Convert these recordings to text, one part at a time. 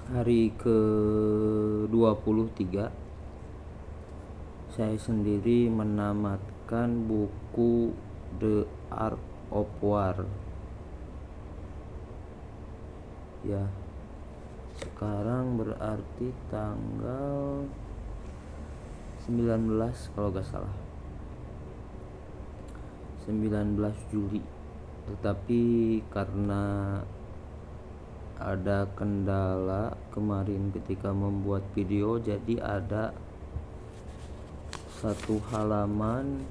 Hari ke-23 saya sendiri menamatkan buku The Art of War. Ya, sekarang berarti tanggal 19 kalau gak salah, 19 Juli. Tetapi karena ada kendala kemarin ketika membuat video, jadi ada satu halaman,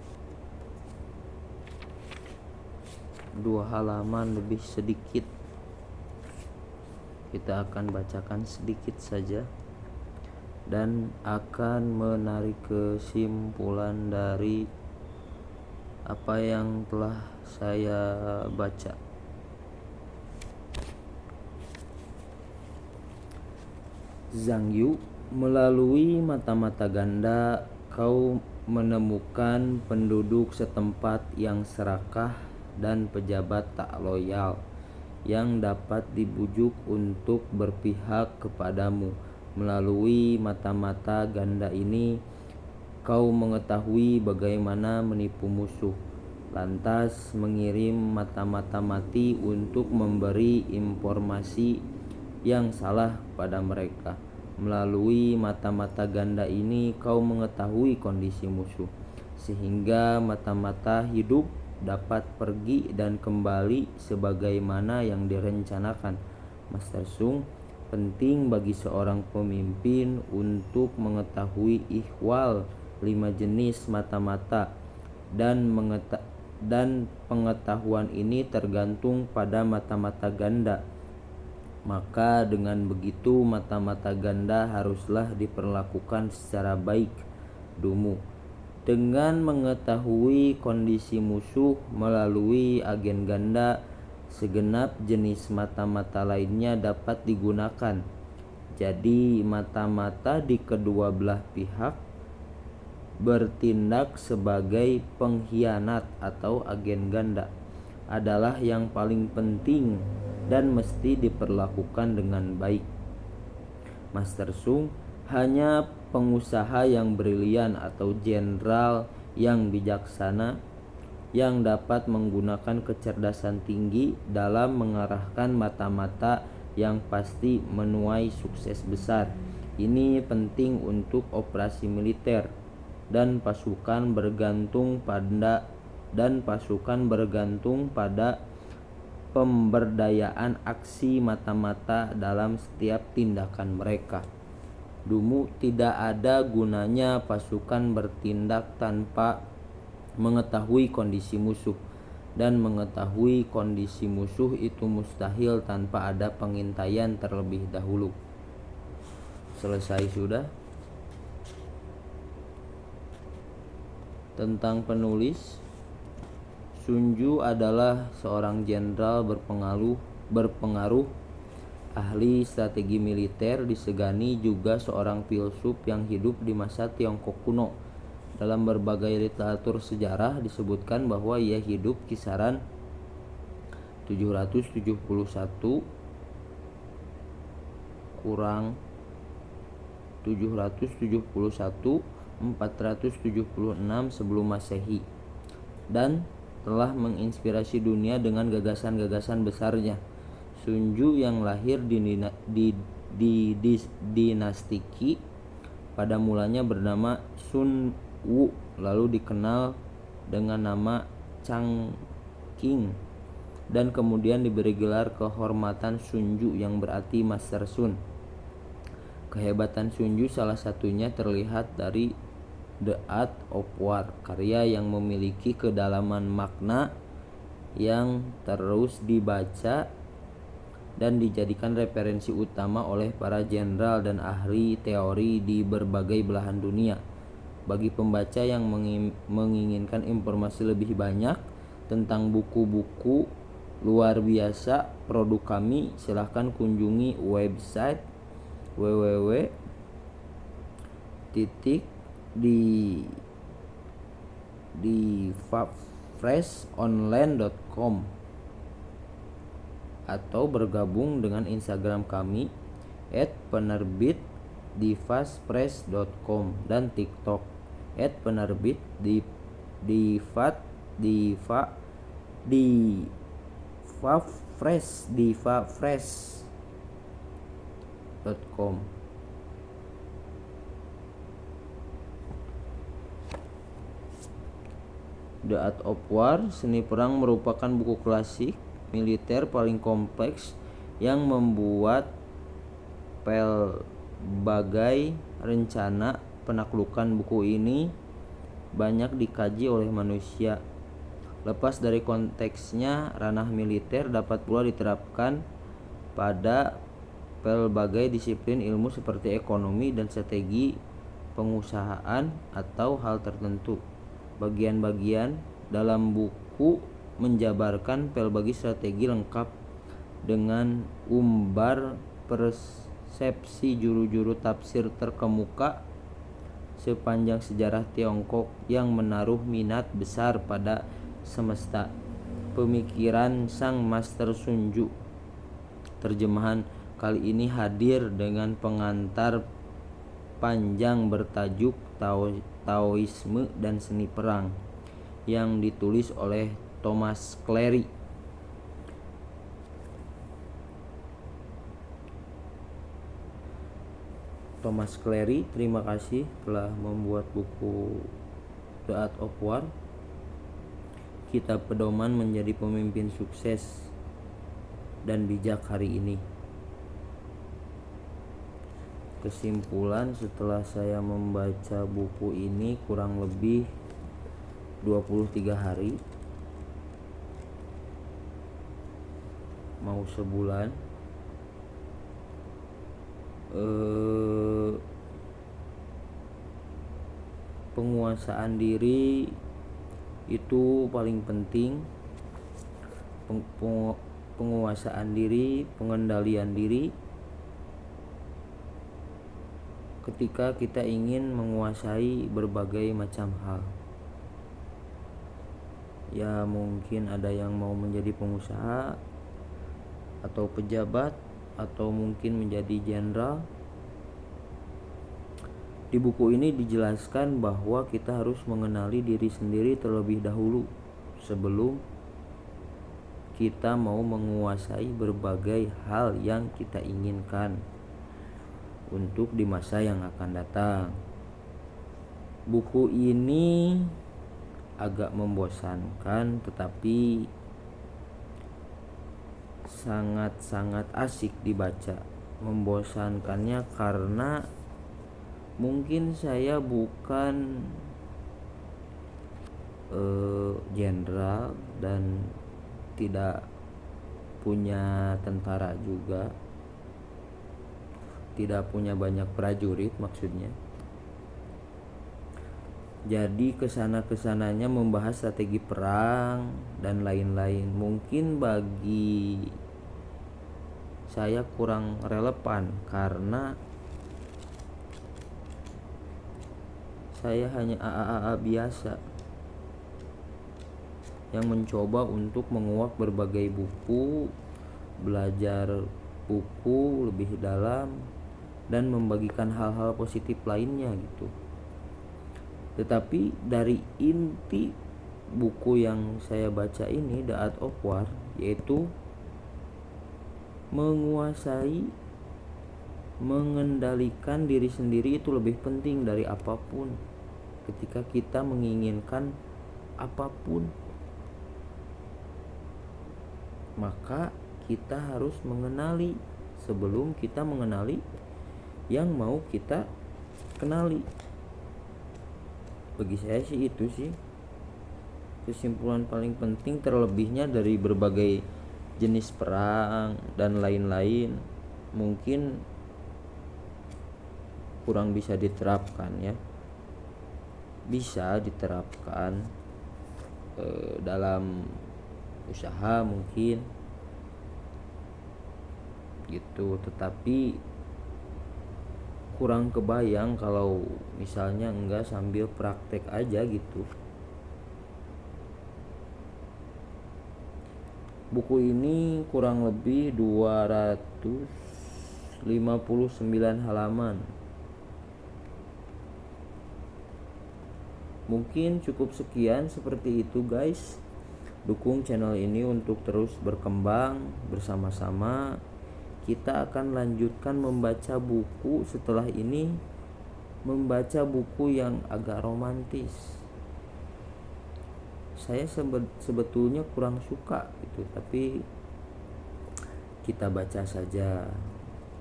2 halaman lebih sedikit. Kita akan bacakan sedikit saja dan akan menarik kesimpulan dari apa yang telah saya baca. Zhang Yu, melalui mata-mata ganda kau menemukan penduduk setempat yang serakah dan pejabat tak loyal yang dapat dibujuk untuk berpihak kepadamu. Melalui mata-mata ganda ini kau mengetahui bagaimana menipu musuh, lantas mengirim mata-mata mati untuk memberi informasi yang salah pada mereka. Melalui mata-mata ganda ini kau mengetahui kondisi musuh, sehingga mata-mata hidup dapat pergi dan kembali sebagaimana yang direncanakan. Master Sung, penting bagi seorang pemimpin untuk mengetahui ihwal 5 jenis mata-mata dan pengetahuan ini tergantung pada mata-mata ganda. Maka dengan begitu mata-mata ganda haruslah diperlakukan secara baik. Dumu, dengan mengetahui kondisi musuh melalui agen ganda, segenap jenis mata-mata lainnya dapat digunakan. Jadi mata-mata di kedua belah pihak bertindak sebagai pengkhianat atau agen ganda adalah yang paling penting dan mesti diperlakukan dengan baik. Master Sung, hanya pengusaha yang brilian atau jenderal yang bijaksana yang dapat menggunakan kecerdasan tinggi dalam mengarahkan mata-mata yang pasti menuai sukses besar. Ini penting untuk operasi militer dan pasukan bergantung pada pemberdayaan aksi mata-mata dalam setiap tindakan mereka. Dumu, tidak ada gunanya pasukan bertindak tanpa mengetahui kondisi musuh, dan mengetahui kondisi musuh itu mustahil tanpa ada pengintaian terlebih dahulu. Selesai sudah. Tentang penulis, Sun Ju adalah seorang jenderal berpengaruh, ahli strategi militer, disegani juga seorang filsuf yang hidup di masa Tiongkok kuno. Dalam berbagai literatur sejarah disebutkan bahwa ia hidup kisaran 771 kurang 476 sebelum Masehi, dan telah menginspirasi dunia dengan gagasan-gagasan besarnya. Sun Ju yang lahir di dinasti Qi pada mulanya bernama Sun Wu, lalu dikenal dengan nama Chang Qing, dan kemudian diberi gelar kehormatan Sun Ju yang berarti Master Sun. Kehebatan Sun Ju salah satunya terlihat dari The Art of War, karya yang memiliki kedalaman makna yang terus dibaca dan dijadikan referensi utama oleh para jenderal dan ahli teori di berbagai belahan dunia. Bagi pembaca yang menginginkan informasi lebih banyak tentang buku-buku luar biasa produk kami, silahkan kunjungi website www.freshonline.com atau bergabung dengan Instagram kami @penerbit divaspress.com dan TikTok @penerbit divafresh.com. The Art of War, Seni Perang merupakan buku klasik militer paling kompleks yang membuat pelbagai rencana penaklukan. Buku ini banyak dikaji oleh manusia. Lepas dari konteksnya, ranah militer dapat pula diterapkan pada pelbagai disiplin ilmu seperti ekonomi dan strategi pengusahaan atau hal tertentu. Bagian-bagian dalam buku menjabarkan pelbagai strategi lengkap dengan umbar persepsi juru-juru tafsir terkemuka sepanjang sejarah Tiongkok yang menaruh minat besar pada semesta. Pemikiran Sang Master Sun Tzu. Terjemahan kali ini hadir dengan pengantar panjang bertajuk Taoisme dan Seni Perang yang ditulis oleh Thomas Cleary. Thomas Cleary, terima kasih telah membuat buku The Art of War, kitab pedoman menjadi pemimpin sukses dan bijak hari ini. Kesimpulan setelah saya membaca buku ini kurang lebih 23 hari, mau sebulan, penguasaan diri itu paling penting. Penguasaan diri, pengendalian diri ketika kita ingin menguasai berbagai macam hal. Ya mungkin ada yang mau menjadi pengusaha atau pejabat atau mungkin menjadi jenderal. Di buku ini dijelaskan bahwa kita harus mengenali diri sendiri terlebih dahulu sebelum kita mau menguasai berbagai hal yang kita inginkan untuk di masa yang akan datang. Buku ini agak membosankan tetapi sangat-sangat asik dibaca. Membosankannya karena mungkin saya bukan jenderal dan tidak punya tentara juga, tidak punya banyak prajurit maksudnya. Jadi kesana-kesananya membahas strategi perang dan lain-lain. Mungkin bagi saya kurang relevan karena saya hanya AAA biasa yang mencoba untuk menguak berbagai buku, belajar buku lebih dalam dan membagikan hal-hal positif lainnya gitu. Tetapi dari inti buku yang saya baca ini, The Art of War, yaitu menguasai, mengendalikan diri sendiri itu lebih penting dari apapun. Ketika kita menginginkan apapun, maka kita harus mengenali sebelum kita mengenali yang mau kita kenali. Bagi saya sih itu sih kesimpulan paling penting, terlebihnya dari berbagai jenis perang dan lain-lain mungkin kurang bisa diterapkan ya. Bisa diterapkan dalam usaha mungkin gitu, tetapi kurang kebayang kalau misalnya enggak sambil praktek aja gitu. Buku ini kurang lebih 250 halaman. Mungkin cukup sekian seperti itu guys. Dukung channel ini untuk terus berkembang bersama-sama. Kita akan lanjutkan membaca buku setelah ini, membaca buku yang agak romantis. Saya sebetulnya kurang suka itu, tapi kita baca saja.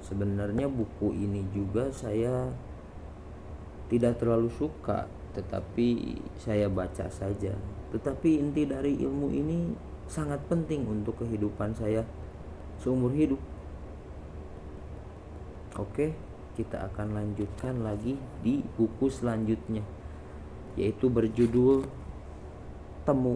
Sebenarnya buku ini juga saya tidak terlalu suka, tetapi saya baca saja. Tetapi inti dari ilmu ini sangat penting untuk kehidupan saya seumur hidup. Oke, kita akan lanjutkan lagi di buku selanjutnya, yaitu berjudul Temu.